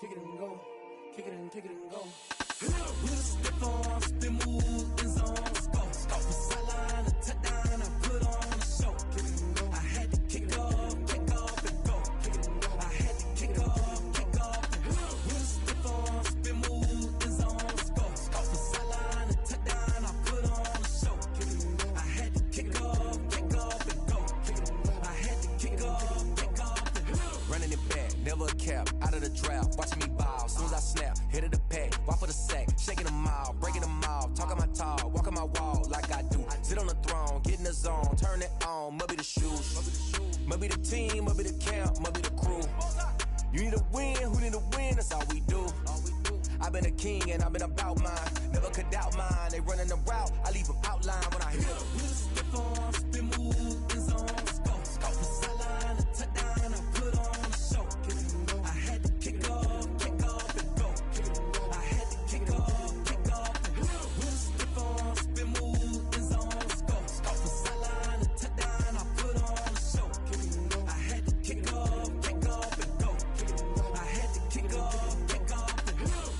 kick it and go, kick it and go. With a stiff arm, spin move, in zone, scope. Off the sideline, a touchdown, I put on a show. Kick it and go. I had to kick off and go. Kick it and go. I had to kick off and go. With a stiff arm, spin move, in zone, scope. Off the sideline, a touchdown, I put on a show. Kick it and go. I had to kick off and go. Kick it and go. I had to kick off and go. Running it back, never a cap, out of the draft, watching me ball. Soon as I snap, hit of the pack, walk for the sack, shaking them all, breaking them all, talking my talk, walking my wall like I do. Sit on the throne, get in the zone, turn it on, must be the shoes, must be the team, must be the camp, must be the crew. You need a win, who need a win, that's all we do. I've been a king and I've been about mine, never could doubt mine. They running the route, I leave them outline when I hit them. With a stiff arm, spin move, in zone, scope. Off the sideline, a touchdown, I put on a show. I had to kick off and go. I had to kick off and go. With a stiff arm, spin move, in zone, scope. Off the sideline, a touchdown, I put on a show. I had to kick off and go. I had to kick off and go.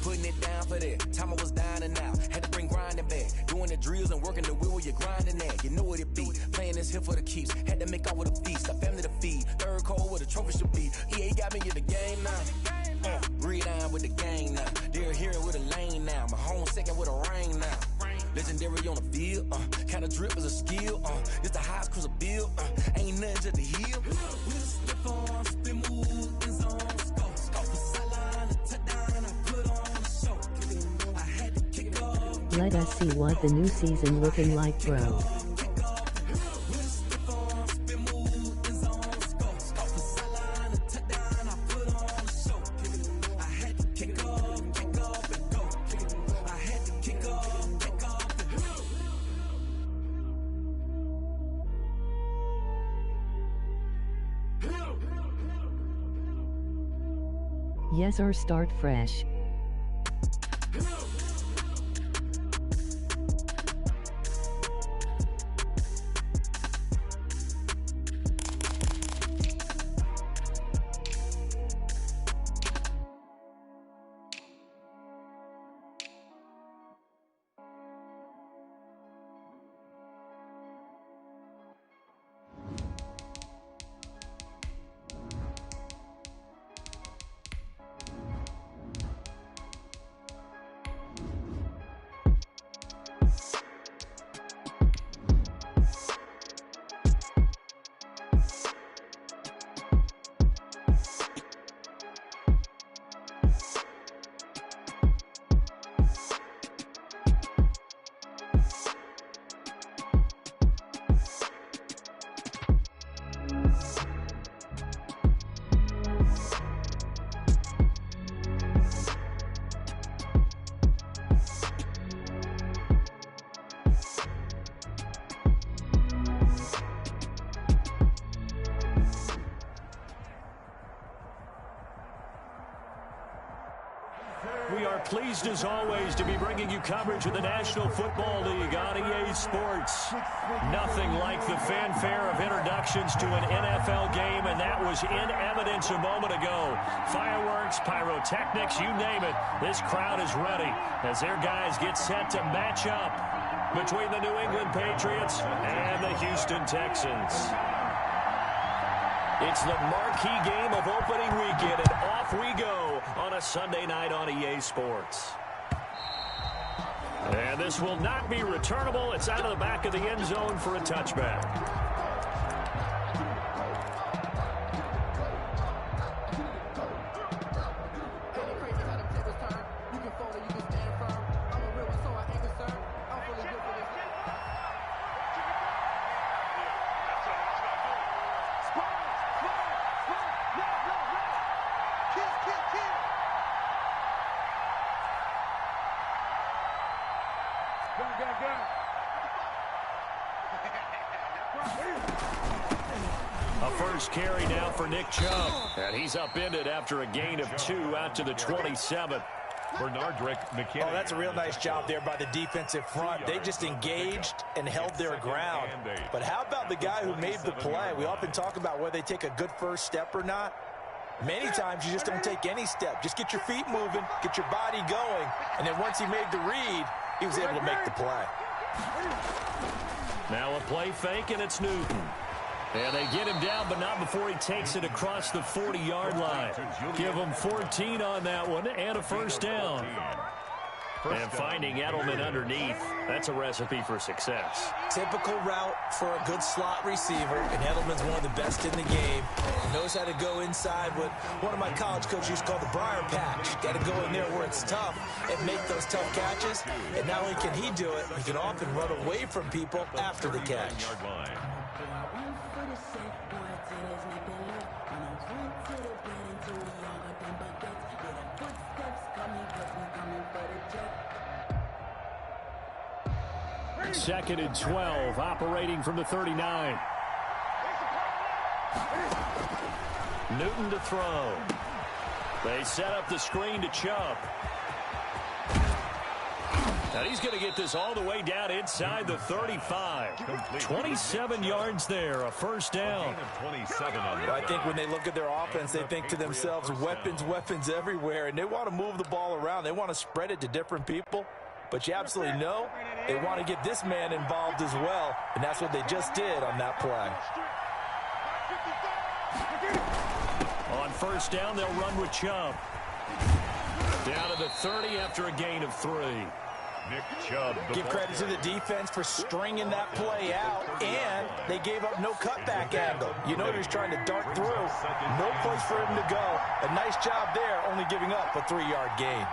Putting it down for that. Time I was down and out. Had to bring grinding back. Doing the drills and working the wheel where you're grinding at. You know what it be. Playing this here for the keeps. Had to make out with a feast. A family to feed. Third cold where the trophy should be. EA got me in the game now. Breathe down with the gang now. They're here with a lane now. My home second with a rain now. Legendary on the field. Kinda drip is a skill. It's the highest cruiser bill. Ain't nothing to the hill. With a stiff arm, spin move, in zone, scope. Off the sideline, a touchdown, I put on a show. I had to kick off. Let us see what the new season looking like, bro. Yes or start fresh. We are pleased as always to be bringing you coverage of the National Football League on EA Sports. Nothing like the fanfare of introductions to an NFL game, and that was in evidence a moment ago. Fireworks, pyrotechnics, you name it. This crowd is ready as their guys get set to match up between the New England Patriots and the Houston Texans. It's the marquee game of opening weekend, and off we go on a Sunday night on EA Sports. And this will not be returnable. It's out of the back of the end zone for a touchback. A first carry now for Nick Chubb. And he's upended after a gain of 2 out to the 27. Bernard McKinney. Oh, that's a real nice job there by the defensive front. They just engaged and held their ground. But how about the guy who made the play? We often talk about whether they take a good first step or not. Many times you just don't take any step. Just get your feet moving, get your body going, and then once he made the read, he was able to make the play. Now a play fake, and it's Newton. And they get him down, but not before he takes it across the 40-yard line. Give him 14 on that one and a first down. And finding Edelman underneath, that's a recipe for success. Typical route for a good slot receiver, and Edelman's one of the best in the game. He knows how to go inside what one of my college coaches used to call the briar patch. Got to go in there where it's tough and make those tough catches. And not only can he do it, he can often run away from people after the catch. Second and 12, operating from the 39. Newton to throw. They set up the screen to Chubb. Now he's going to get this all the way down inside the 35. 27 yards there, a first down. I think when they look at their offense, they think to themselves, weapons, weapons everywhere, and they want to move the ball around. They want to spread it to different people. But you absolutely know they want to get this man involved as well, and that's what they just did on that play. On first down, they'll run with Chubb. Down to the 30 after a gain of 3. Nick Chubb. Give credit to the defense for stringing that play out, and they gave up no cutback angle. You know he was trying to dart through. No place for him to go. A nice job there, only giving up a 3-yard gain.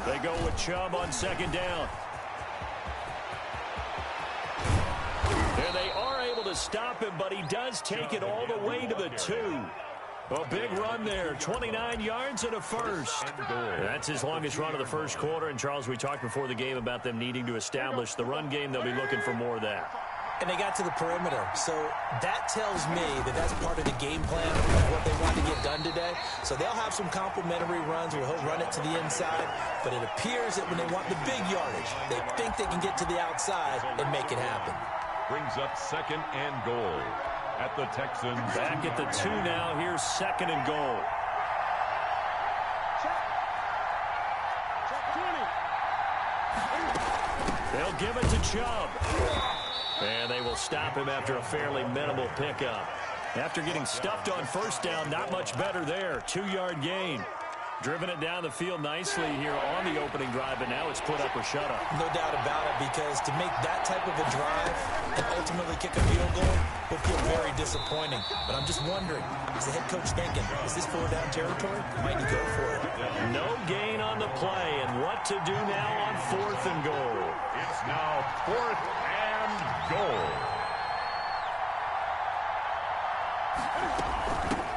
They go with Chubb on second down. And they are able to stop him, but he does take it all the way to the 2. A big run there, 29 yards and a first. That's his longest run of the first quarter. And, Charles, we talked before the game about them needing to establish the run game. They'll be looking for more of that. And they got to the perimeter. So that tells me that that's part of the game plan of what they want to get done today. So they'll have some complimentary runs where he'll run it to the inside. But it appears that when they want the big yardage, they think they can get to the outside and make it happen. Brings up second and goal at the Texans. Back at the 2 now. Here's second and goal. They'll give it to Chubb. And they will stop him after a fairly minimal pickup. After getting stuffed on first down, not much better there. 2-yard gain. Driven it down the field nicely here on the opening drive, but now it's put up or shut up. No doubt about it, because to make that type of a drive and ultimately kick a field goal will feel very disappointing. But I'm just wondering, is the head coach thinking, is this 4-down territory? Might he go for it? No gain on the play, and what to do now on 4th and goal. It's now 4th and goal.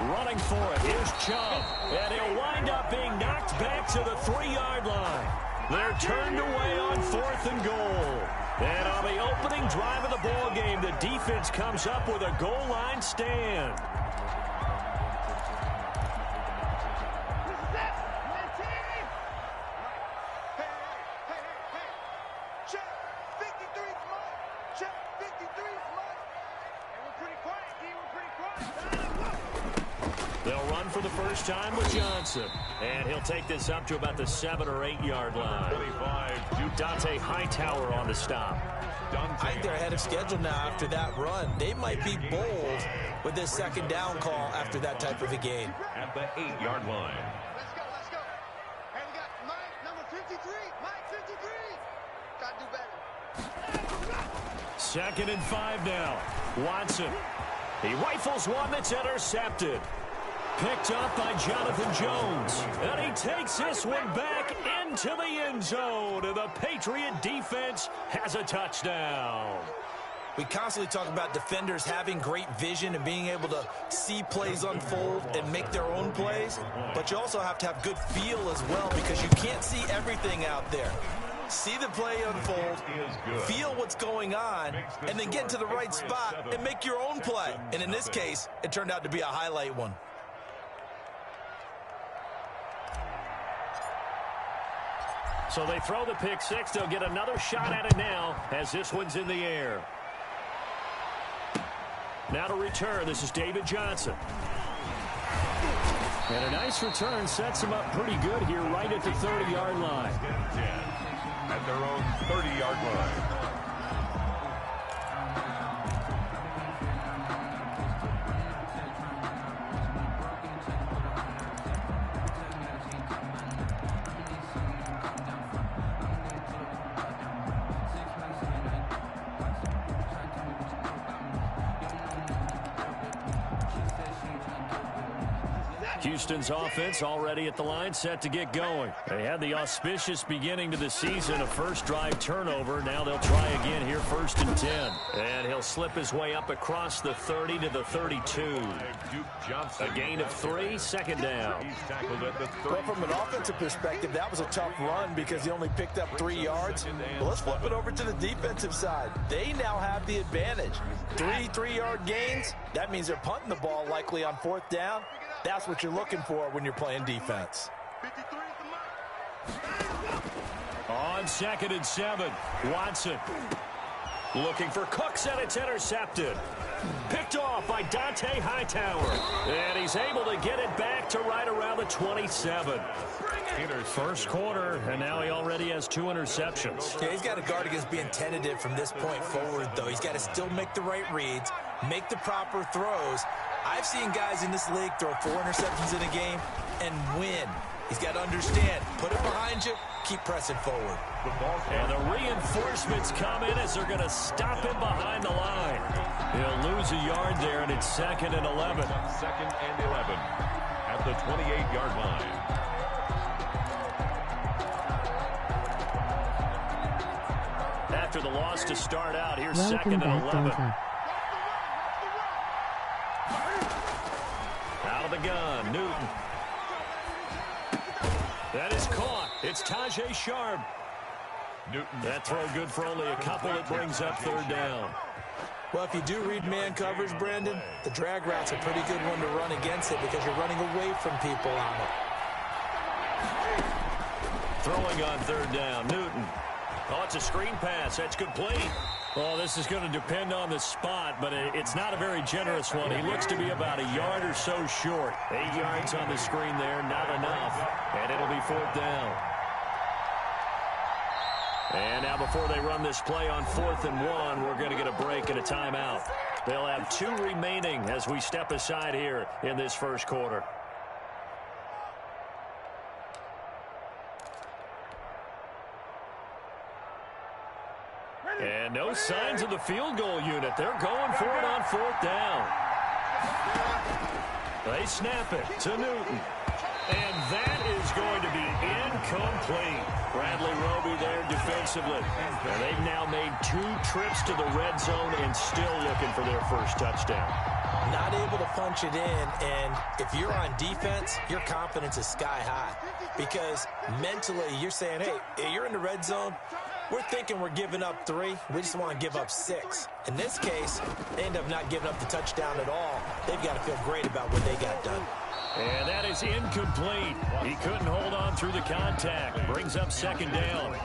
Running for it, here's Chubb, and he'll wind up being knocked back to the 3-yard line. They're turned away on 4th and goal. And on the opening drive of the ball game, the defense comes up with a goal line stand. They'll run for the first time with Johnson. And he'll take this up to about the 7 or 8 yard line. 25. Dante Hightower on the stop. I think they're ahead of schedule now after that run. They might be bold with this second down call after that type of a game. At the 8-yard line. Let's go, let's go. Hey, we got Mike, number 53. Mike, 53. Got to do better. 2nd and 5 now. Watson. He rifles one that's intercepted. Picked up by Jonathan Jones. And he takes this one back into the end zone. And the Patriot defense has a touchdown. We constantly talk about defenders having great vision and being able to see plays unfold and make their own plays. But you also have to have good feel as well, because you can't see everything out there. See the play unfold, feel what's going on, and then get to the right spot and make your own play. And in this case, it turned out to be a highlight one. So they throw the pick six. They'll get another shot at it now as this one's in the air. Now to return, this is David Johnson. And a nice return sets him up pretty good here right at the 30-yard line. 10 at their own 30-yard line. Houston's offense already at the line, set to get going. They had the auspicious beginning to the season, a first drive turnover. Now they'll try again here, 1st and 10. And he'll slip his way up across the 30 to the 32. A gain of 3, 2nd down. He's tackled at the 30. Well, from an offensive perspective, that was a tough run because he only picked up 3 yards. Well, let's flip it over to the defensive side. They now have the advantage. 3-3-yard gains. That means they're punting the ball likely on 4th down. That's what you're looking for when you're playing defense. On 2nd and 7, Watson looking for Cooks, and it's intercepted. Picked off by Dante Hightower. And he's able to get it back to right around the 27. First quarter, and now he already has 2 interceptions. Yeah, he's got to guard against being tentative from this point forward, though. He's got to still make the right reads, make the proper throws. I've seen guys in this league throw 4 interceptions in a game and win. He's got to understand, put it behind you, keep pressing forward. And the reinforcements come in as they're going to stop him behind the line. He'll lose a yard there, and it's 2nd and 11. 2nd and 11 at the 28-yard line. After the loss to start out, here's Welcome 2nd and back, 11. Delta. Out of the gun, Newton. That is caught. It's Tajay Sharp. Newton. That throw good for only a couple. It brings up 3rd down. Well, if you do read man coverage, Brandon, the drag route's a pretty good one to run against it because you're running away from people on it. Throwing on 3rd down, Newton. Oh, it's a screen pass. That's complete. Oh, this is going to depend on the spot, but it's not a very generous one. He looks to be about a yard or so short. 8 yards on the screen there, not enough. And it'll be 4th down. And now before they run this play on 4th and 1, we're going to get a break and a timeout. They'll have 2 remaining as we step aside here in this first quarter. And no signs of the field goal unit. They're going for it on 4th down. They snap it to Newton. And that is going to be incomplete. Bradley Roby there defensively. And they've now made 2 trips to the red zone and still looking for their first touchdown. Not able to punch it in, and if you're on defense, your confidence is sky high. Because mentally, you're saying, hey, you're in the red zone. We're thinking we're giving up 3. We just want to give up 6. In this case, they end up not giving up the touchdown at all. They've got to feel great about what they got done. And that is incomplete. He couldn't hold on through the contact. Brings up 2nd down.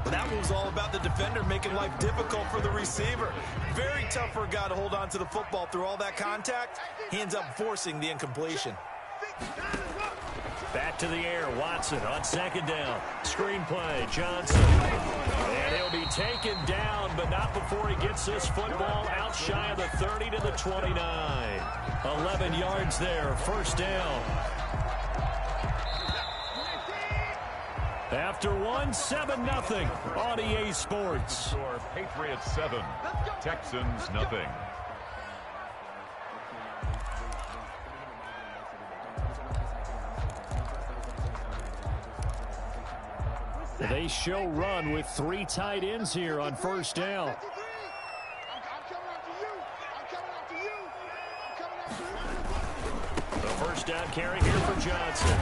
That one was all about the defender making life difficult for the receiver. Very tough for a guy to hold on to the football through all that contact. He ends up forcing the incompletion. Back to the air, Watson on 2nd down. Screen play, Johnson. And he'll be taken down, but not before he gets this football out shy of the 30 to the 29. 11 yards there, 1st down. After 1, 7-0 on EA Sports. Score Patriots 7, Texans nothing. They show run with 3 tight ends here on 1st down. The 1st down carry here for Johnson.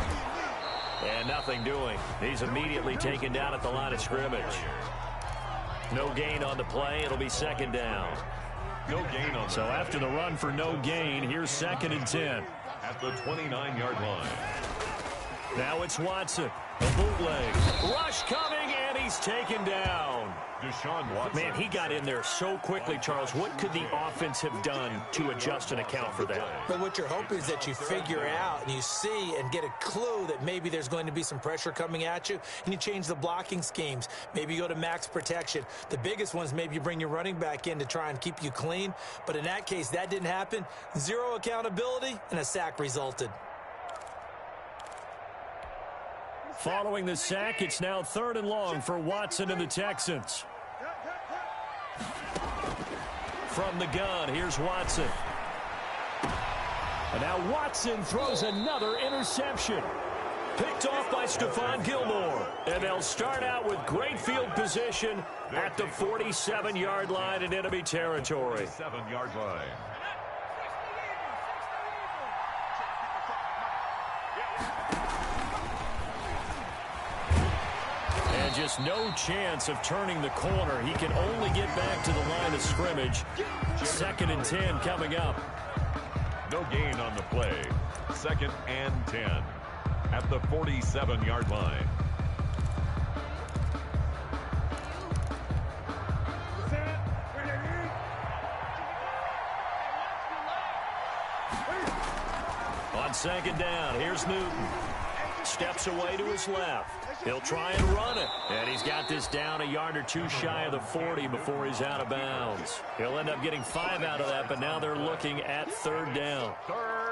And nothing doing. He's immediately taken down at the line of scrimmage. No gain on the play. It'll be 2nd down. No gain on. So after the run for no gain, here's 2nd and 10. At the 29-yard line. Now it's Watson. The bootleg. Rush coming, and he's taken down. Deshaun Watson. Man, he got in there so quickly, Charles. What could the offense have done to adjust and account for that? But what you're hoping is that you figure out and you see and get a clue that maybe there's going to be some pressure coming at you, and you change the blocking schemes. Maybe you go to max protection. The biggest one is maybe you bring your running back in to try and keep you clean. But in that case, that didn't happen. Zero accountability, and a sack resulted. Following the sack, it's now 3rd and long for Watson and the Texans. From the gun, here's Watson. And now Watson throws another interception. Picked off by Stephon Gilmore. And they'll start out with great field position at the 47-yard line in enemy territory. 7-yard line. And just no chance of turning the corner. He can only get back to the line of scrimmage. 2nd and 10 coming up. No gain on the play. 2nd and 10 at the 47-yard line. On 2nd down, here's Newton. Steps away to his left. He'll try and run it. And he's got this down a yard or two shy of the 40 before he's out of bounds. He'll end up getting 5 out of that, but now they're looking at 3rd down.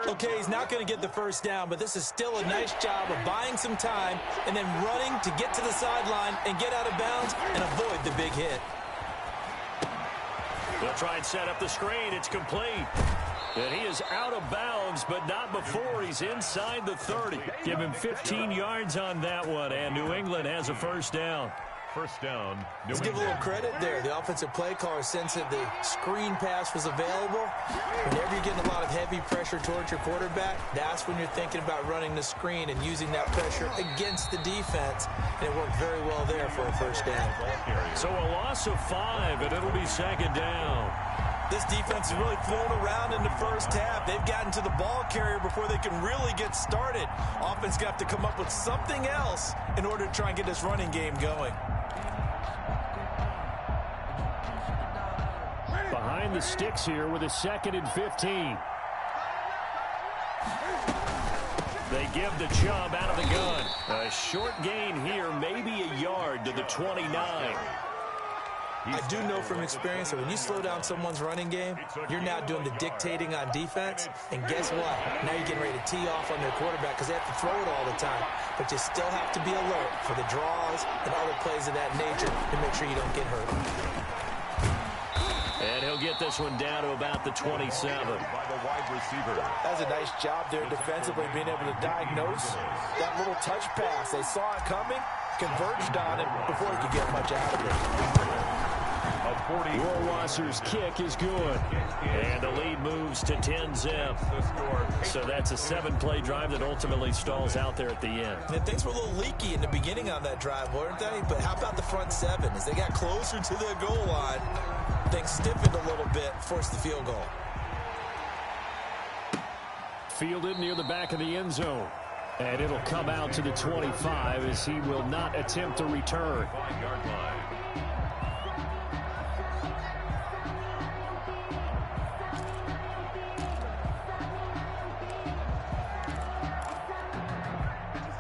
Okay, he's not going to get the 1st down, but this is still a nice job of buying some time and then running to get to the sideline and get out of bounds and avoid the big hit. They'll try and set up the screen. It's complete. And he is out of bounds, but not before he's inside the 30. Give him 15 yards on that one, and New England has a 1st down. 1st down. Let's give a little credit there. The offensive play caller sensed that the screen pass was available. Whenever you're getting a lot of heavy pressure towards your quarterback, that's when you're thinking about running the screen and using that pressure against the defense. And it worked very well there for a 1st down. So a loss of 5, and it'll be 2nd down. This defense is really thrown around in the 1st half. They've gotten to the ball carrier before they can really get started. Offense going to have to come up with something else in order to try and get this running game going. Behind the sticks here with a 2nd and 15. They give the Chubb out of the gun. A short gain here, maybe a yard to the 29. I do know from experience that when you slow down someone's running game, you're now doing the dictating on defense. And guess what? Now you're getting ready to tee off on their quarterback because they have to throw it all the time. But you still have to be alert for the draws and other plays of that nature to make sure you don't get hurt. And he'll get this one down to about the 27. By the wide receiver. That's a nice job there defensively, being able to diagnose that little touch pass. They saw it coming, converged on it before he could get much out of it. Rohrwasser's kick is good. And the lead moves to 10-zip. So that's a 7-play drive that ultimately stalls out there at the end. And things were a little leaky in the beginning on that drive, weren't they? But how about the front 7? As they got closer to the goal line, things stiffened a little bit, forced the field goal. Fielded near the back of the end zone. And it'll come out to the 25 as he will not attempt to return. 5-yard line.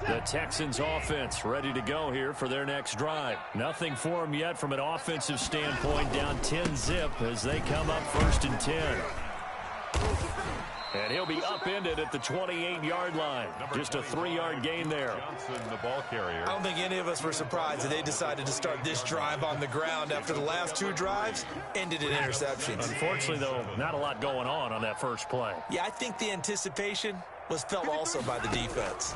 The Texans offense ready to go here for their next drive. Nothing for them yet from an offensive standpoint, down 10-zip as they come up 1st and 10. And he'll be upended at the 28-yard line. Just a 3-yard gain there. Johnson, the ball carrier. I don't think any of us were surprised that they decided to start this drive on the ground after the last 2 drives ended in interceptions. Unfortunately, though, not a lot going on that first play. Yeah, I think the anticipation was felt also by the defense.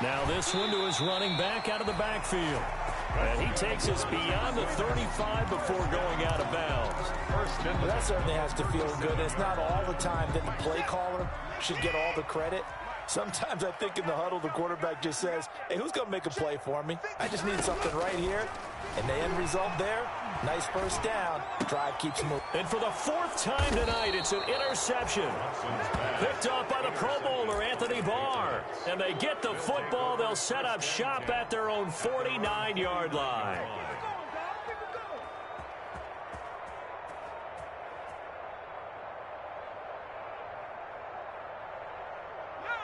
Now this one to his running back out of the backfield. And he takes us beyond the 35 before going out of bounds. Well, that certainly has to feel good. It's not all the time that the play caller should get all the credit. Sometimes I think in the huddle, the quarterback just says, hey, who's going to make a play for me? I just need something right here. And the end result there, nice first down. Drive keeps moving. And for the fourth time tonight, it's an interception. Picked off by the Pro Bowler, Anthony Barr. And they get the football. They'll set up shop at their own 49-yard line.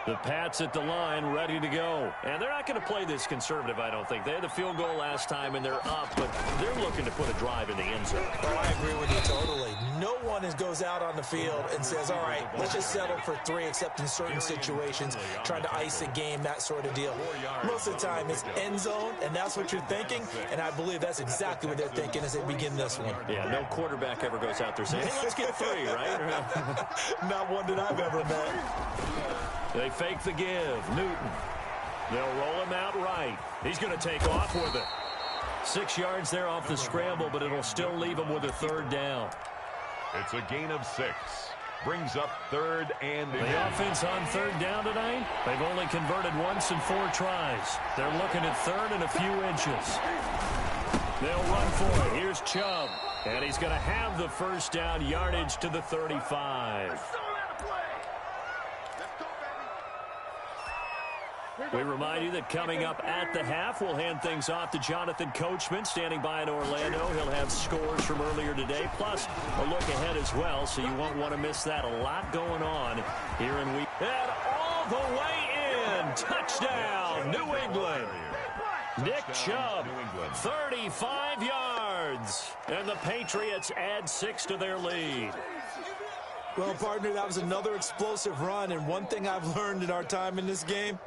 The Pats at the line, ready to go. And they're not going to play this conservative, I don't think. They had the field goal last time, and they're up, but they're looking to put a drive in the end zone. Oh, I agree with you totally. No one goes out on the field and says, all right, let's just settle for 3, except in certain situations, trying to ice a game, that sort of deal. Most of the time, it's end zone, and that's what you're thinking, and I believe that's exactly what they're thinking as they begin this one. Yeah, no quarterback ever goes out there saying, hey, let's get 3, right? Not one that I've ever met. They fake the give. Newton. They'll roll him out right. He's going to take off with it. 6 yards there off the scramble, but it'll still leave him with a third down. It's a gain of 6. Brings up 3rd and 10. The offense on 3rd down tonight, they've only converted once in 4 tries. They're looking at 3rd and a few inches. They'll run for it. Here's Chubb. And he's going to have the first down, yardage to the 35. We remind you that coming up at the half, we'll hand things off to Jonathan Coachman, standing by in Orlando. He'll have scores from earlier today, plus a look ahead as well, so you won't want to miss that. A lot going on here in week. And all the way in. Touchdown, New England. Nick Chubb, 35 yards. And the Patriots add 6 to their lead. Well, partner, that was another explosive run, and one thing I've learned in our time in this game,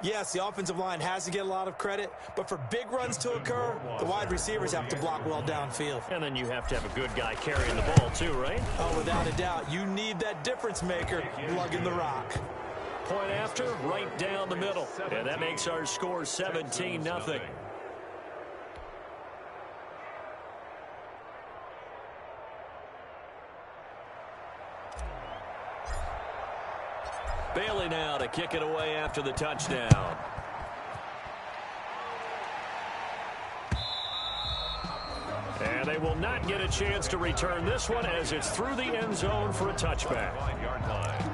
yes, the offensive line has to get a lot of credit, but for big runs to occur, the wide receivers have to block well downfield. And then you have to have a good guy carrying the ball too, right? Oh, without a doubt. You need that difference maker lugging the rock. Point after, right down the middle. And that makes our score 17-0. Bailey now to kick it away after the touchdown. And they will not get a chance to return this one as it's through the end zone for a touchback. 5-yard line.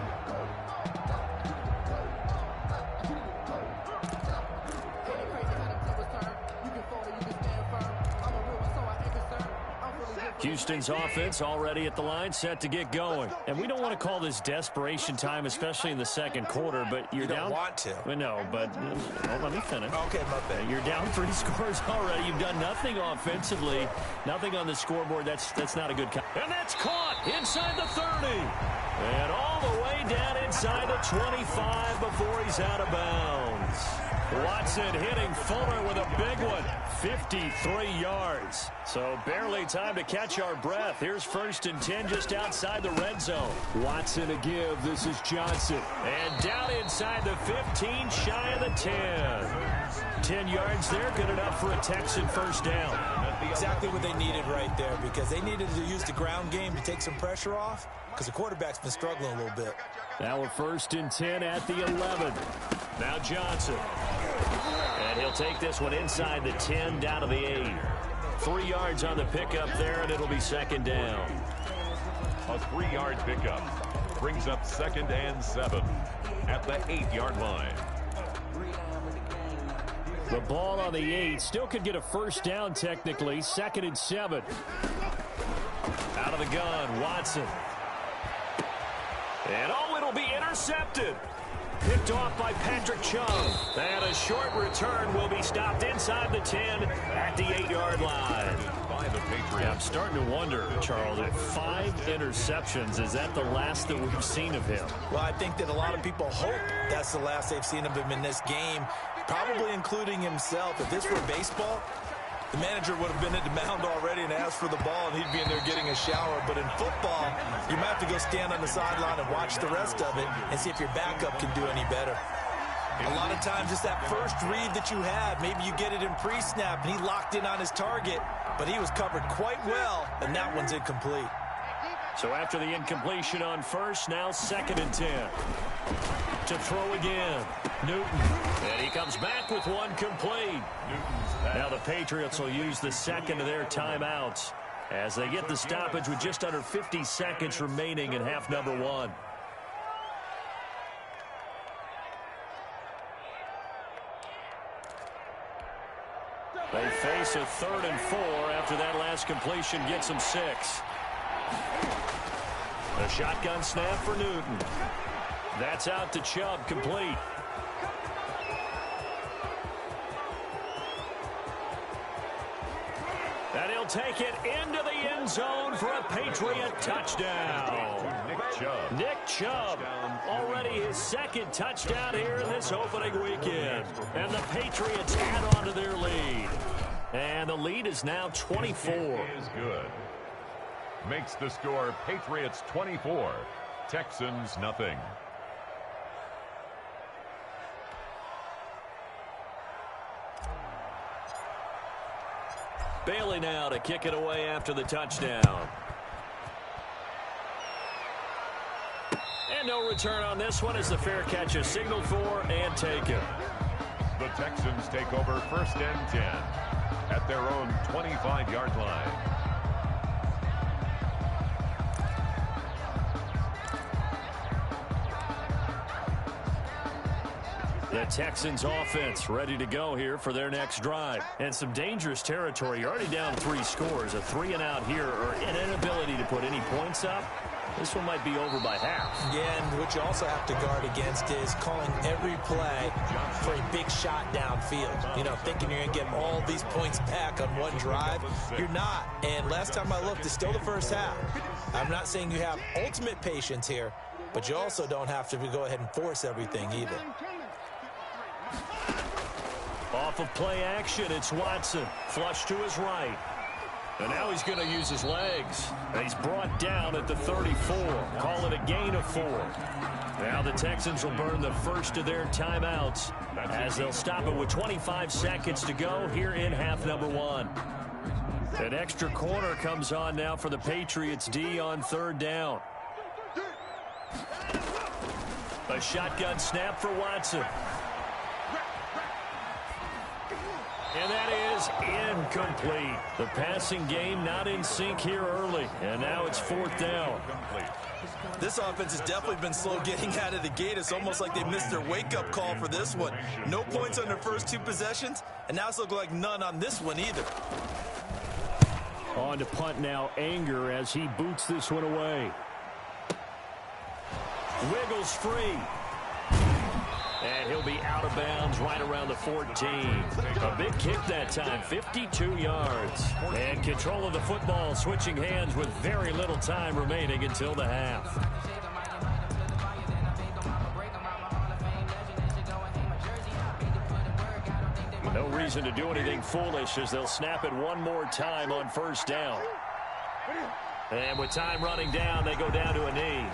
Houston's offense already at the line, set to get going. And we don't want to call this desperation time, especially in the second quarter, but you're down. You don't want to. Well, no, but let me finish. Okay, my bad. You're down 3 scores already. You've done nothing offensively, nothing on the scoreboard. That's not a good count. And that's caught inside the 30. And all the way down inside the 25 before he's out of bounds. Watson hitting Fuller with a big one. 53 yards. So barely time to catch our breath. Here's 1st and 10 just outside the red zone. Watson a give. This is Johnson. And down inside the 15, shy of the 10. 10 yards there, good enough for a Texan first down. Exactly what they needed right there, because they needed to use the ground game to take some pressure off, because the quarterback's been struggling a little bit. Now we're 1st and 10 at the 11. Now Johnson. And he'll take this one inside the 10, down to the 8. 3 yards on the pickup there, and it'll be 2nd down. A 3-yard pickup brings up 2nd and 7 at the 8-yard line. The ball on the 8 still could get a first down technically. 2nd and 7. Out of the gun, Watson. And oh, it'll be intercepted. Picked off by Patrick Chung. And a short return will be stopped inside the 10 at the 8-yard line. By the Patriots. Yeah, I'm starting to wonder, Charles, if 5 interceptions, is that the last that we've seen of him? Well, I think that a lot of people hope that's the last they've seen of him in this game, probably including himself. If this were baseball, the manager would have been at the mound already and asked for the ball, and he'd be in there getting a shower. But in football, you might have to go stand on the sideline and watch the rest of it and see if your backup can do any better. A lot of times it's that first read that you have. Maybe you get it in pre-snap, and he locked in on his target, but he was covered quite well, and that one's incomplete. So after the incompletion on first, now 2nd and 10. To throw again, Newton. And he comes back with one complete. Now the Patriots will use the second of their timeouts as they get the stoppage with just under 50 seconds remaining in half number one. They face a 3rd and 4 after that last completion gets them 6. A shotgun snap for Newton. That's out to Chubb, complete. And he'll take it into the end zone for a Patriot touchdown. Nick Chubb, already his 2nd touchdown here in this opening weekend. And the Patriots add on to their lead. And the lead is now 24. Is good. Makes the score Patriots 24, Texans nothing. Bailey now to kick it away after the touchdown. And no return on this one as the fair catch is signaled for and taken. The Texans take over 1st and 10 at their own 25-yard line. The Texans offense ready to go here for their next drive. And some dangerous territory. You're already down 3 scores. A 3-and-out here or an inability to put any points up. This one might be over by half. Yeah, and what you also have to guard against is calling every play for a big shot downfield. You know, thinking you're going to get all these points back on one drive. You're not. And last time I looked, it's still the first half. I'm not saying you have ultimate patience here, but you also don't have to go ahead and force everything either. Off of play action, it's Watson. Flush to his right. And now he's going to use his legs. And he's brought down at the 34. Call it a gain of 4. Now the Texans will burn the first of their timeouts as they'll stop it with 25 seconds to go here in half number one. An extra corner comes on now for the Patriots D on 3rd down. A shotgun snap for Watson. And that is incomplete. The passing game not in sync here early. And now it's 4th down. This offense has definitely been slow getting out of the gate. It's almost like they missed their wake-up call for this one. No points on their first 2 possessions, and now it's looking like none on this one either. On to punt now, Anger as he boots this one away. Wiggles free. And he'll be out of bounds right around the 14. A big kick that time, 52 yards. And control of the football switching hands with very little time remaining until the half. No reason to do anything foolish as they'll snap it one more time on 1st down. And with time running down, they go down to a knee.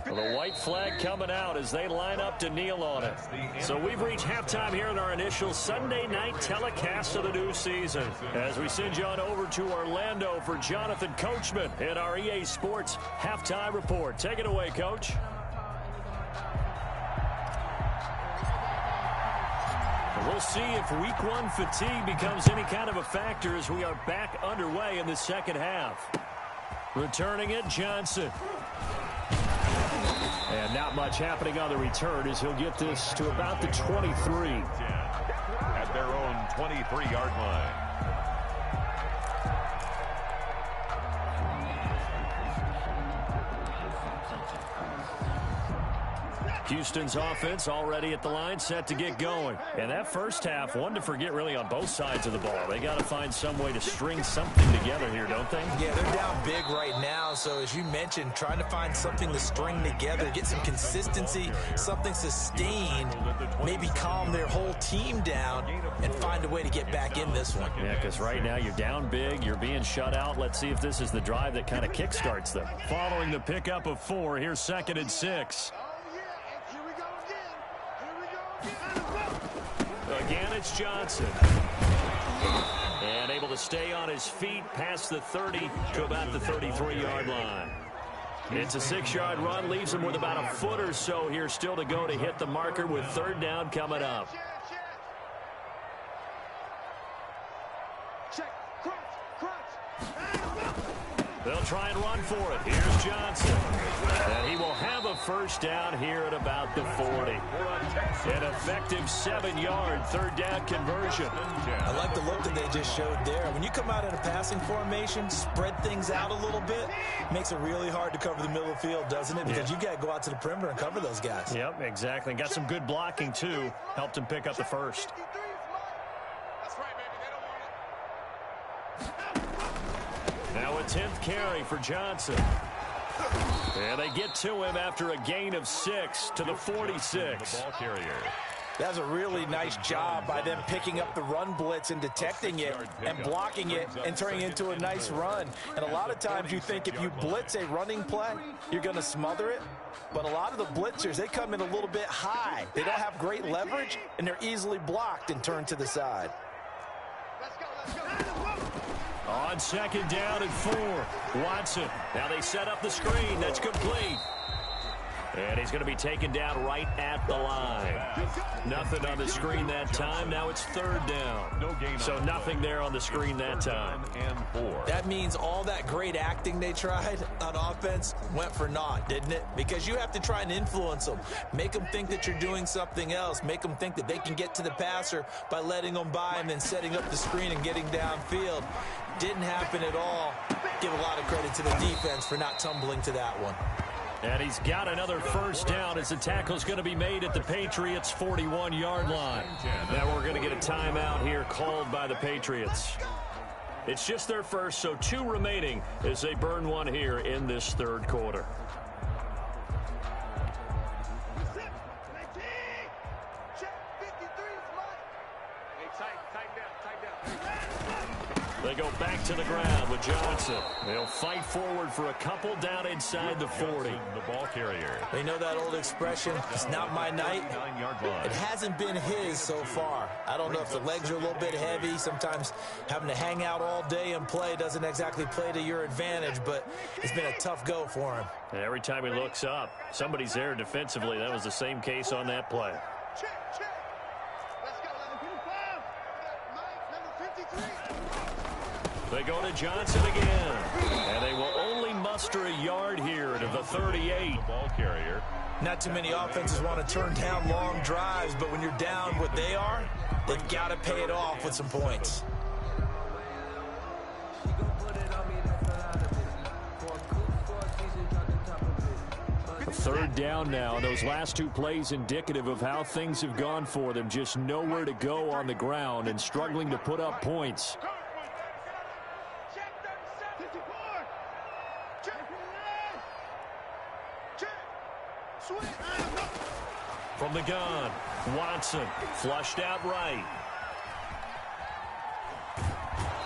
The white flag coming out as they line up to kneel on it. So we've reached halftime here in our initial Sunday night telecast of the new season. As we send you on over to Orlando for Jonathan Coachman in our EA Sports halftime report. Take it away, Coach. We'll see if week 1 fatigue becomes any kind of a factor as we are back underway in the second half. Returning it, Johnson. And not much happening on the return as he'll get this to about the 23. At their own 23-yard line. Houston's offense already at the line, set to get going. And that first half, one to forget really on both sides of the ball. They got to find some way to string something together here, don't they? Yeah, they're down big right now. So as you mentioned, trying to find something to string together, get some consistency, something sustained, maybe calm their whole team down and find a way to get back in this one. Yeah, because right now you're down big, you're being shut out. Let's see if this is the drive that kind of kickstarts them. Following the pickup of 4, here's 2nd and 6. Again, it's Johnson. And able to stay on his feet past the 30 to about the 33-yard line. It's a 6-yard run, leaves him with about a foot or so here still to go to hit the marker with 3rd down coming up. They'll try and run for it. Here's Johnson. And he will have a 1st down here at about the 40. An effective 7-yard 3rd down conversion. I like the look that they just showed there. When you come out in a passing formation, spread things out a little bit, makes it really hard to cover the middle of the field, doesn't it? Because you got to go out to the perimeter and cover those guys. Yep, exactly. Got some good blocking, too. Helped him pick up the 1st. Now a 10th carry for Johnson. And they get to him after a gain of 6 to the 46. Ball carrier. That's a really nice job by them picking up the run blitz and detecting it and blocking it and turning it into a nice run. And a lot of times you think if you blitz a running play, you're going to smother it. But a lot of the blitzers, they come in a little bit high. They don't have great leverage, and they're easily blocked and turned to the side. On 2nd down and 4, Watson. Now they set up the screen. That's complete. And he's going to be taken down right at the line. Nothing on the screen that time. Now it's 3rd down. So nothing there on the screen that time. And 4. That means all that great acting they tried on offense went for naught, didn't it? Because you have to try and influence them. Make them think that you're doing something else. Make them think that they can get to the passer by letting them by and then setting up the screen and getting downfield. Didn't happen at all. Give a lot of credit to the defense for not tumbling to that one. And he's got another 1st down as the tackle's going to be made at the Patriots' 41-yard line. Now we're going to get a timeout here called by the Patriots. It's just their first, so 2 remaining as they burn one here in this 3rd quarter. They go back to the ground with Johnson. They'll fight forward for a couple down inside the 40. The ball carrier. They know that old expression, it's not my night. 9-yard line. It hasn't been his so far. I don't know if the legs are a little bit heavy. Sometimes having to hang out all day and play doesn't exactly play to your advantage, but it's been a tough go for him. And every time he looks up, somebody's there defensively. That was the same case on that play. They go to Johnson again. And they will only muster a yard here to the 38. The ball carrier. Not too many offenses want to turn down long drives, but when you're down what they are, they've got to pay it off with some points. Third down now. Those last 2 plays indicative of how things have gone for them. Just nowhere to go on the ground and struggling to put up points. From the gun, Watson flushed out right.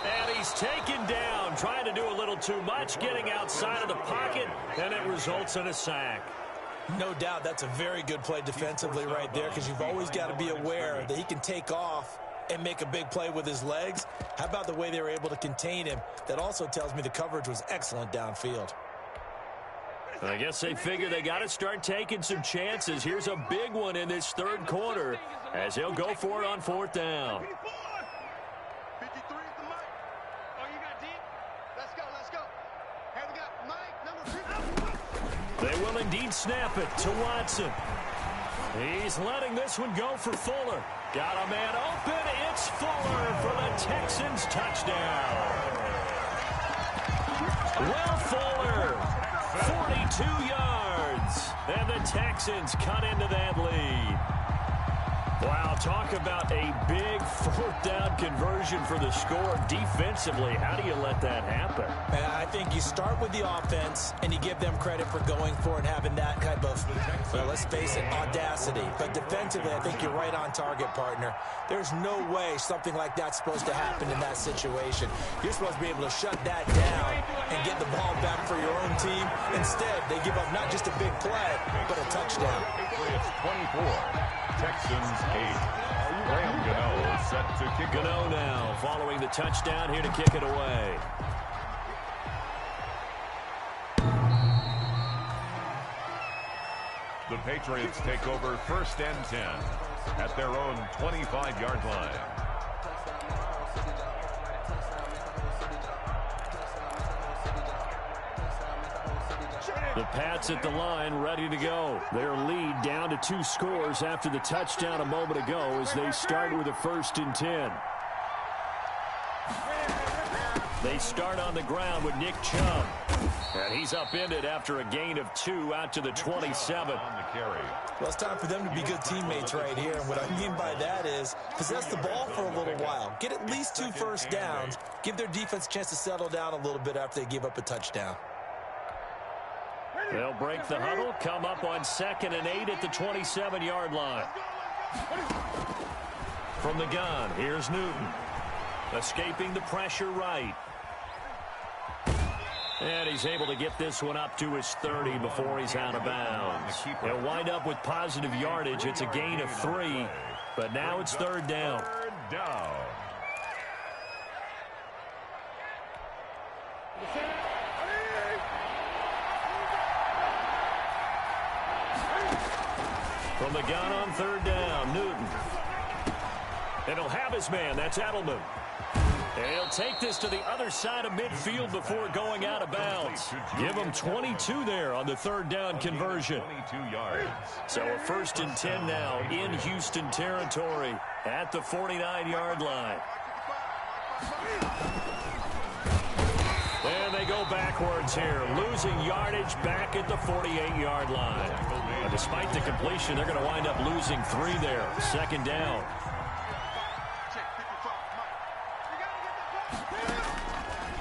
And he's taken down, trying to do a little too much, getting outside of the pocket, and it results in a sack. No doubt that's a very good play defensively right there, because you've always got to be aware that he can take off and make a big play with his legs. How about the way they were able to contain him? That also tells me the coverage was excellent downfield. I guess they figure they got to start taking some chances. Here's a big one in this 3rd quarter as he'll go for it on 4th down. They will indeed snap it to Watson. He's letting this one go for Fuller. Got a man open. It's Fuller for the Texans touchdown. Will Fuller, 42 yards. And the Texans cut into that lead. Wow, talk about a big fourth down conversion for the score. Defensively, how do you let that happen? I think you start with the offense, and you give them credit for going for it, having that type of, well, let's face it, audacity. But defensively, I think you're right on target, partner. There's no way something like that's supposed to happen in that situation. You're supposed to be able to shut that down and get the ball back for your own team. Instead, they give up not just a big play, but a touchdown. It's 24. Texans 8. Graham Gano set to kick. Gano now following the touchdown here to kick it away. The Patriots take over 1st and 10 at their own 25-yard line. The Pats at the line, ready to go. Their lead down to 2 scores after the touchdown a moment ago as they start with a 1st and 10. They start on the ground with Nick Chubb. And he's upended after a gain of 2 out to the 27. On the carry. Well, it's time for them to be good teammates right here. And what I mean by that is possess the ball for a little while. Get at least 2 first downs. Give their defense a chance to settle down a little bit after they give up a touchdown. They'll break the huddle, come up on 2nd and 8 at the 27-yard line. From the gun, here's Newton. Escaping the pressure right. And he's able to get this one up to his 30 before he's out of bounds. He'll wind up with positive yardage. It's a gain of 3, but now it's 3rd down. 3rd down. From the gun on 3rd down, Newton. And he'll have his man. That's Edelman. And he'll take this to the other side of midfield before going out of bounds. Give him 22 there on the 3rd down conversion. 22 yards. So a 1st and 10 now in Houston territory at the 49-yard line. And they go backwards here, losing yardage back at the 48-yard line. And despite the completion, they're going to wind up losing 3 there. 2nd down.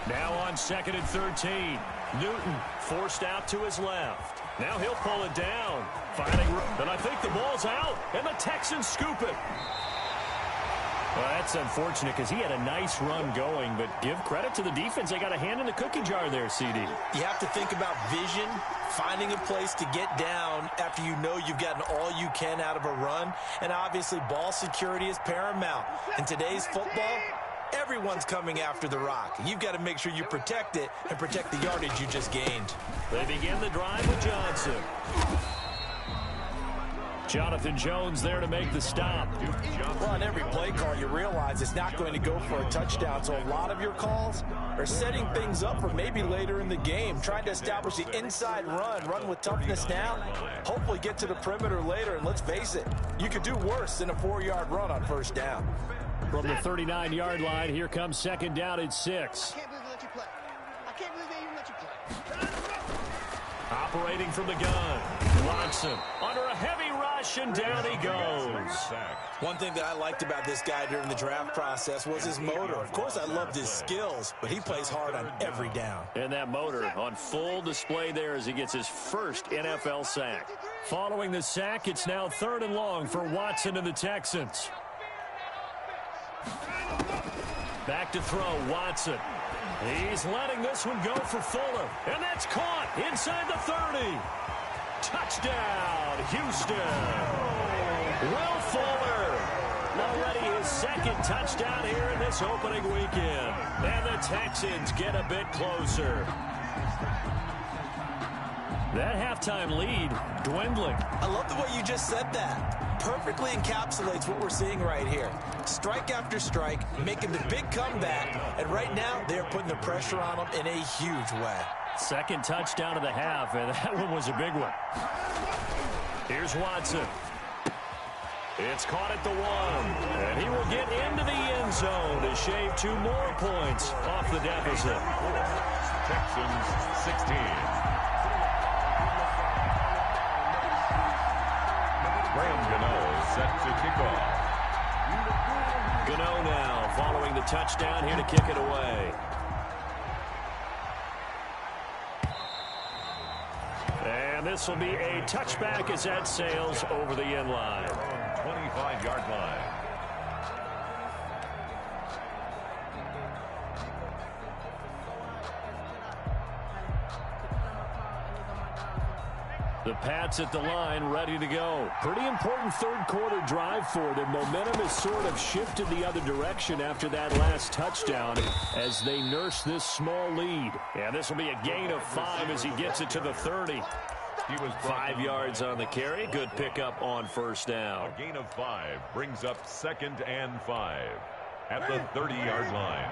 Now on 2nd and 13. Newton forced out to his left. Now he'll pull it down. Finding, and I think the ball's out, and the Texans scoop it. Well, that's unfortunate because he had a nice run going, but give credit to the defense. They got a hand in the cookie jar there, CD. You have to think about vision, finding a place to get down after you know you've gotten all you can out of a run, and obviously ball security is paramount. In today's football, everyone's coming after the rock. You've got to make sure you protect it and protect the yardage you just gained. They begin the drive with Johnson. Jonathan Jones there to make the stop. Well, on every play call, you realize it's not going to go for a touchdown, so a lot of your calls are setting things up for maybe later in the game, trying to establish the inside run with toughness now, hopefully get to the perimeter later, and let's face it, you could do worse than a 4-yard run on 1st down. From the 39-yard line, here comes 2nd down at 6. I can't believe they let you play. I can't believe they even let you play. Operating from the gun, Watson under a heavy rush, and down he goes. One thing that I liked about this guy during the draft process was his motor. Of course, I loved his skills, but he plays hard on every down. And that motor on full display there as he gets his first NFL sack. Following the sack, it's now 3rd and long for Watson and the Texans. Back to throw, Watson. He's letting this one go for Fuller. And that's caught inside the 30. Touchdown, Houston. Will Fuller. Already his 2nd touchdown here in this opening weekend. And the Texans get a bit closer. That halftime lead dwindling. I love the way you just said that. Perfectly encapsulates what we're seeing right here. Strike after strike, making the big comeback, and right now they're putting the pressure on them in a huge way. 2nd touchdown of the half, and that one was a big one. Here's Watson. It's caught at the 1, and he will get into the end zone to shave 2 more points off the deficit. Texans 16. Graham Gano set to kick off. Gano now following the touchdown here to kick it away. And this will be a touchback as that sails over the end line. 25-yard line. The Pats at the line, ready to go. Pretty important third-quarter drive for them. Momentum has sort of shifted the other direction after that last touchdown as they nurse this small lead. And this will be a gain of 5 as he gets it to the 30. He was 5 yards on the carry. Good pickup on first down. A gain of 5 brings up 2nd and 5 at the 30-yard line.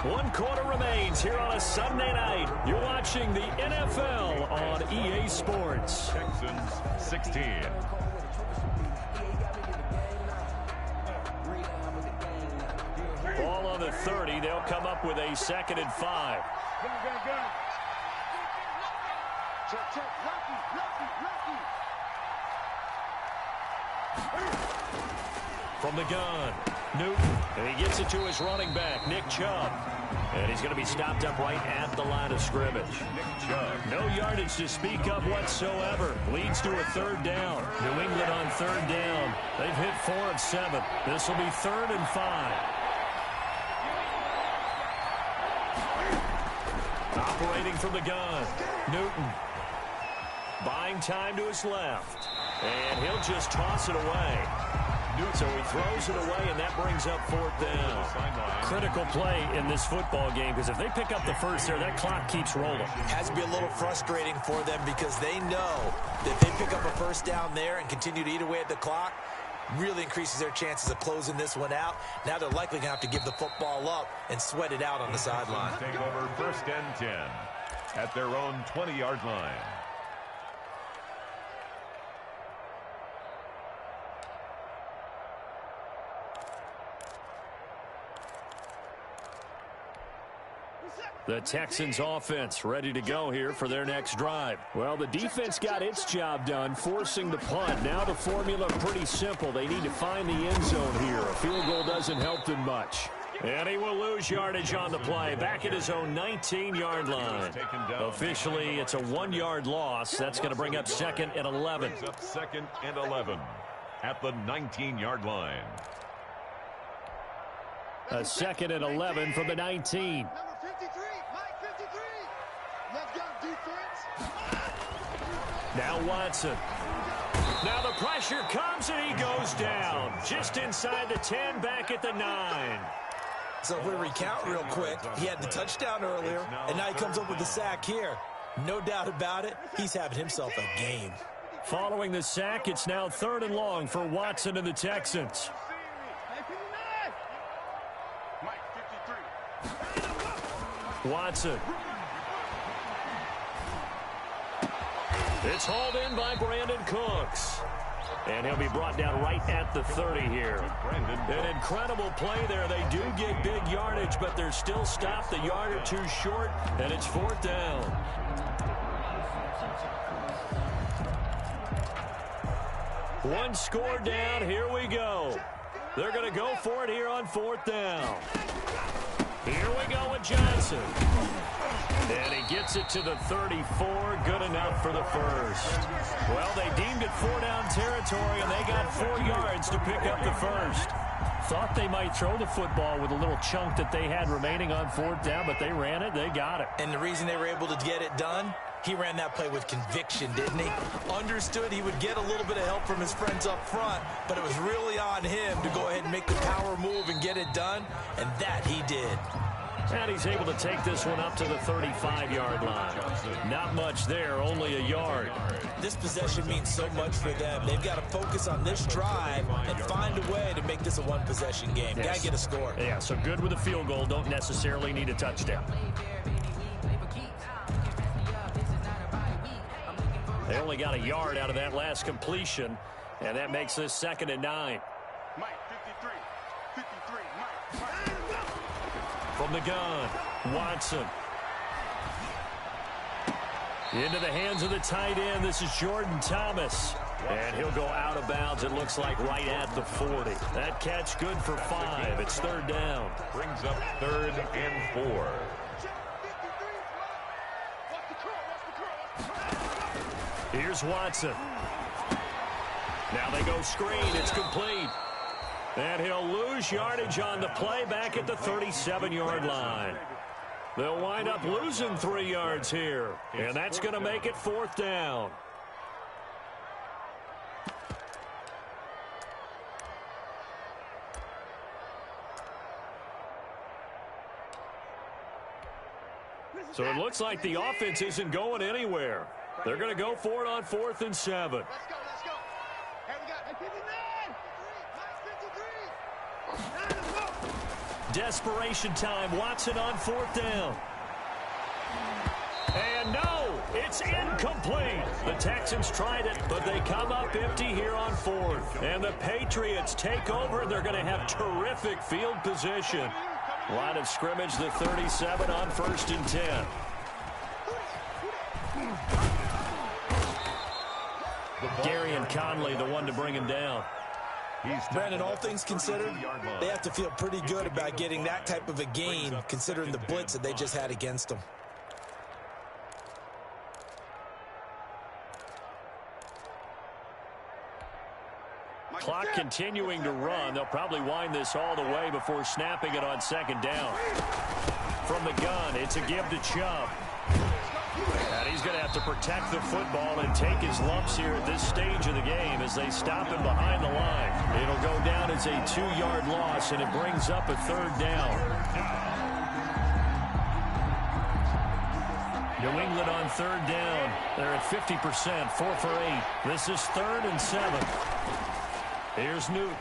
One quarter remains here on a Sunday night. You're watching the NFL on EA Sports. Texans 16. Ball on the 30. They'll come up with a 2nd and 5. From the gun, Newton, and he gets it to his running back, Nick Chubb. And he's going to be stopped up right at the line of scrimmage. Nick Chubb. No yardage to speak of whatsoever. Leads to a 3rd down. New England on 3rd down. They've hit 4 of 7. This will be 3rd and 5. Operating from the gun, Newton. Buying time to his left. And he'll just toss it away. So he throws it away, and that brings up 4th down. Critical play in this football game, because if they pick up the first there, that clock keeps rolling. Has to be a little frustrating for them because they know that if they pick up a first down there and continue to eat away at the clock, really increases their chances of closing this one out. Now they're likely going to have to give the football up and sweat it out on the sideline. Take over 1st and 10 at their own 20-yard line. The Texans offense ready to go here for their next drive. Well, the defense got its job done, forcing the punt. Now the formula pretty simple. They need to find the end zone here. A field goal doesn't help them much. And he will lose yardage on the play. Back at his own 19-yard line. Officially, it's a 1-yard loss. That's going to bring up 2nd and 11. Brings up 2nd and 11 at the 19-yard line. A 2nd and 11 from the 19. Number 53, Mike 53. Let's go, defense. Now Watson. Now the pressure comes and he goes down. Just inside the 10, back at the 9. So if we recount real quick, he had the touchdown earlier, and now he comes up with the sack here. No doubt about it, he's having himself a game. Following the sack, it's now 3rd and long for Watson and the Texans. Watson. It's hauled in by Brandon Cooks. And he'll be brought down right at the 30 here. An incredible play there. They do get big yardage, but they're still stopped a yard or 2 short, and it's 4th down. One score down. Here we go. They're going to go for it here on 4th down. Here we go with Johnson. And he gets it to the 34. Good enough for the first. Well, they deemed it 4-down territory, and they got 4 yards to pick up the first. Thought they might throw the football with a little chunk that they had remaining on 4th down, but they ran it. They got it. And the reason they were able to get it done, he ran that play with conviction, didn't he? Understood he would get a little bit of help from his friends up front, but it was really on him to go ahead and make the power move and get it done, and that he did. And he's able to take this one up to the 35-yard line. Not much there, only a yard. This possession means so much for them. They've got to focus on this drive and find a way to make this a one-possession game. Yes. Got to get a score. Yeah, so good with a field goal. Don't necessarily need a touchdown. They only got a yard out of that last completion, and that makes this 2nd and 9. Mike 53, Mike. From the gun, Watson. Into the hands of the tight end. This is Jordan Thomas. And he'll go out of bounds, it looks like, right at the 40. That catch good for 5. It's third down. Brings up 3rd and 4. Here's Watson. Now they go screen. It's complete. And he'll lose yardage on the play back at the 37-yard line. They'll wind up losing 3 yards here. And that's going to make it 4th down. So it looks like the offense isn't going anywhere. They're going to go for it on 4th and 7. Let's go, let's go. Hey, we got 59. Desperation time. Watson on 4th down. And no, it's incomplete. The Texans tried it, but they come up empty here on 4th. And the Patriots take over. They're going to have terrific field position. Line of scrimmage, the 37 on 1st and 10. Gary and Conley, the one to bring him down. Brandon, all things considered, they have to feel pretty good about getting that type of a gain, considering the blitz that they just had against them. Clock continuing to run. They'll probably wind this all the way before snapping it on 2nd down. From the gun, it's a give to Chubb. And he's going to have to protect the football and take his lumps here at this stage of the game as they stop him behind the line. It'll go down as a 2-yard loss, and it brings up a 3rd down. New England on 3rd down. They're at 50%, 4 for 8. This is 3rd and 7. Here's Newton.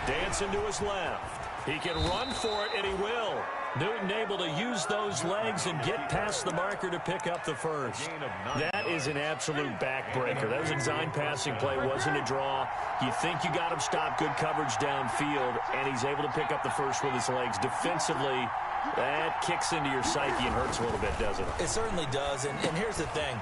Dancing to his left. He can run for it, and he will. Newton able to use those legs and get past the marker to pick up the first. That is an absolute backbreaker. That was a design passing play, wasn't a draw. You think you got him stopped, good coverage downfield, and he's able to pick up the first with his legs. Defensively, that kicks into your psyche and hurts a little bit, doesn't it? It certainly does, and here's the thing.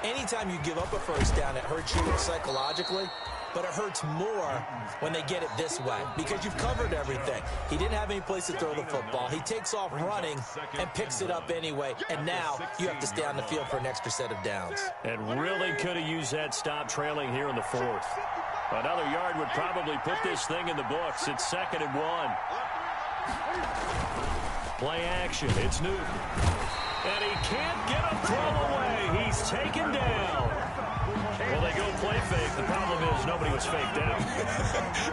Anytime you give up a first down, it hurts you psychologically, but it hurts more when they get it this way because you've covered everything. He didn't have any place to throw the football. He takes off running and picks it up anyway, and now you have to stay on the field for an extra set of downs. And really could have used that stop trailing here in the 4th. Another yard would probably put this thing in the books. It's 2nd and 1. Play action. It's Newton. And he can't get a throw away. He's taken down. Well, they go play fake. The problem is nobody was faked out.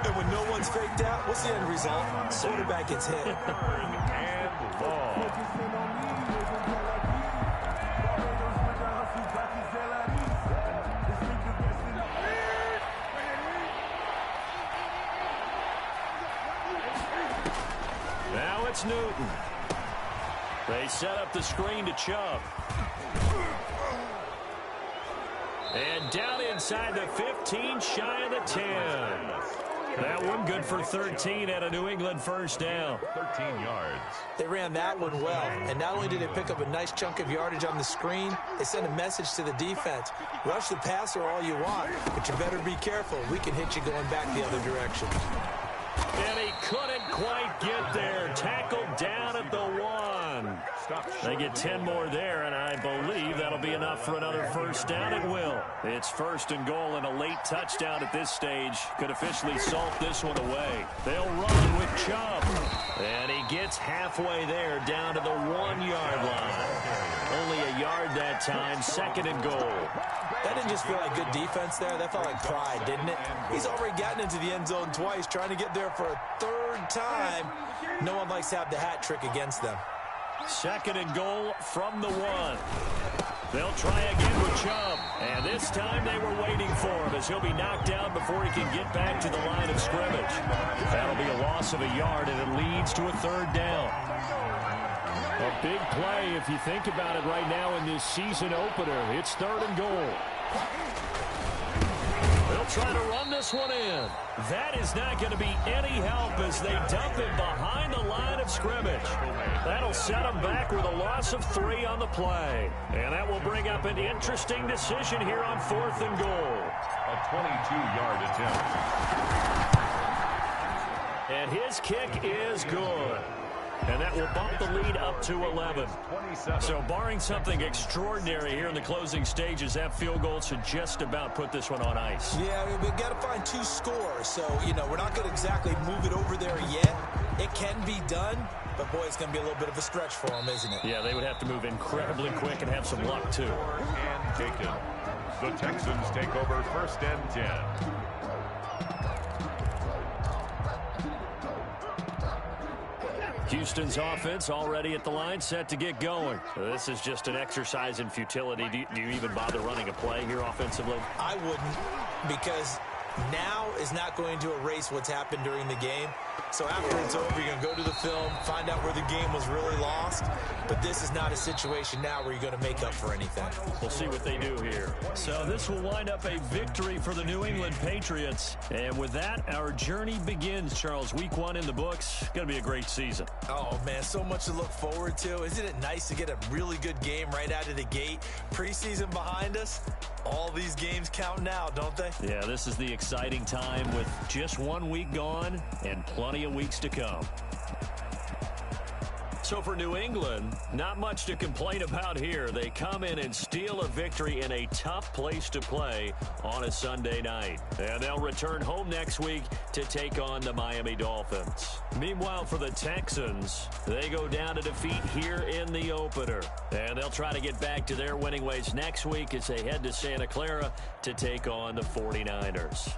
And when no one's faked out, what's the end result? Quarterback gets hit. And ball. Now it's Newton. They set up the screen to Chubb. And down inside the 15, shy of the 10. That one good for 13 at a New England first down. 13 yards. They ran that one well, and not only did they pick up a nice chunk of yardage on the screen, they sent a message to the defense. Rush the passer all you want, but you better be careful. We can hit you going back the other direction. And he couldn't quite get there. Tackled down at the 1. They get 10 more there, and I believe that'll be enough for another first down. It will. It's 1st and goal, and a late touchdown at this stage could officially salt this one away. They'll run with Chubb. And he gets halfway there, down to the 1-yard line. Only a yard that time, 2nd and goal. That didn't just feel like good defense there. That felt like pride, didn't it? He's already gotten into the end zone twice, trying to get there for a 3rd time. No one likes to have the hat trick against them. 2nd and goal from the 1. They'll try again with Chubb. And this time they were waiting for him as he'll be knocked down before he can get back to the line of scrimmage. That'll be a loss of a yard, and it leads to a 3rd down. A big play if you think about it right now in this season opener. It's 3rd and goal. They'll try to run this one in. That is not going to be any help as they dump him behind the line of scrimmage. That'll set him back with a loss of 3 on the play. And that will bring up an interesting decision here on 4th and goal. A 22-yard attempt. And his kick is good. And that will bump the lead up to 11. So barring something extraordinary here in the closing stages, that field goal should just about put this one on ice. Yeah, I mean, we've got to find 2 scores. So, we're not going to exactly move it over there yet. It can be done, but, boy, it's going to be a little bit of a stretch for them, isn't it? Yeah, they would have to move incredibly quick and have some luck, too. And taken. The Texans take over 1st and 10. Houston's offense already at the line, set to get going. So this is just an exercise in futility. Do you even bother running a play here offensively? I wouldn't, because now is not going to erase what's happened during the game. So after it's over, you're going to go to the film, find out where the game was really lost. But this is not a situation now where you're going to make up for anything. We'll see what they do here. So this will wind up a victory for the New England Patriots. And with that, our journey begins, Charles. Week 1 in the books. Going to be a great season. Oh, man, so much to look forward to. Isn't it nice to get a really good game right out of the gate? Preseason behind us. All these games count now, don't they? Yeah, this is the exciting time with just 1 week gone and plenty of weeks to come. So for New England, not much to complain about here. They come in and steal a victory in a tough place to play on a Sunday night. And they'll return home next week to take on the Miami Dolphins. Meanwhile, for the Texans, they go down to defeat here in the opener. And they'll try to get back to their winning ways next week as they head to Santa Clara to take on the 49ers.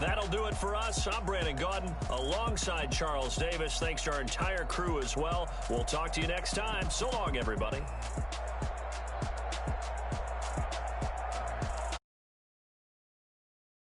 That'll do it for us. I'm Brandon Gaudin alongside Charles Davis. Thanks to our entire crew as well. We'll talk to you next time. So long, everybody.